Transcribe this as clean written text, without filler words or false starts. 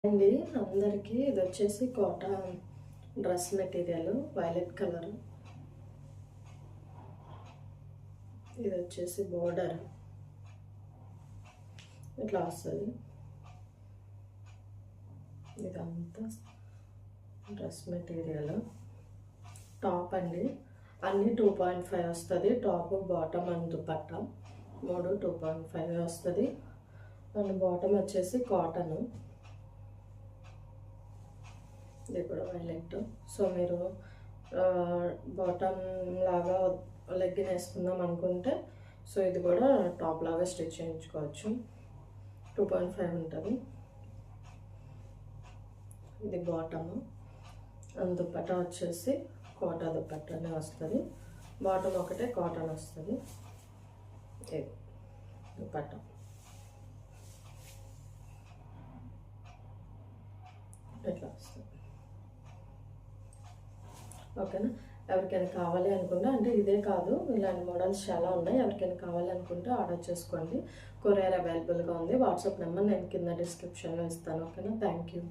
అండి అందరికీ ఇది వచ్చేసి cotton dress material violet colour. ఇది వచ్చేసి బోర్డర్ ఇట్లా వస్తుంది. ఇదంతా డ్రెస్ మెటీరియల్. టాప్ అండి అన్నీ 2.5 వస్తుంది. టాప్ బాటమ్ అండ్ దుపట్టా 2.5 వస్తుంది. అండ్ బాటమ్ వచ్చేసి కాటన్. ఇది కూడా వైలెట్. సో మీరు బాటమ్ లాగా లెగ్గిన్ వేసుకుందాం అనుకుంటే సో ఇది కూడా టాప్ లాగా స్టిచ్ చేయించుకోవచ్చు. 2.5 ఉంటుంది. ఇది బాటమ్. అండ్ దుపట్టా వచ్చేసి కాటన్ దుపట్టానే వస్తుంది. బాటమ్ ఒకటే కాటన్ వస్తుంది. ఇది దుపట్టా. ఇట్లా వస్తుంది. ఓకేనా. ఎవరికైనా కావాలి అనుకుంటే అంటే ఇదే కాదు ఇలాంటి మోడల్స్ చాలా ఉన్నాయి. ఎవరికైనా కావాలి అనుకుంటే ఆర్డర్ చేసుకోండి. కొరియర్ అవైలబుల్గా ఉంది. వాట్సాప్ నెంబర్ నేను కింద డిస్క్రిప్షన్లో ఇస్తాను. ఓకేనా. Thank you.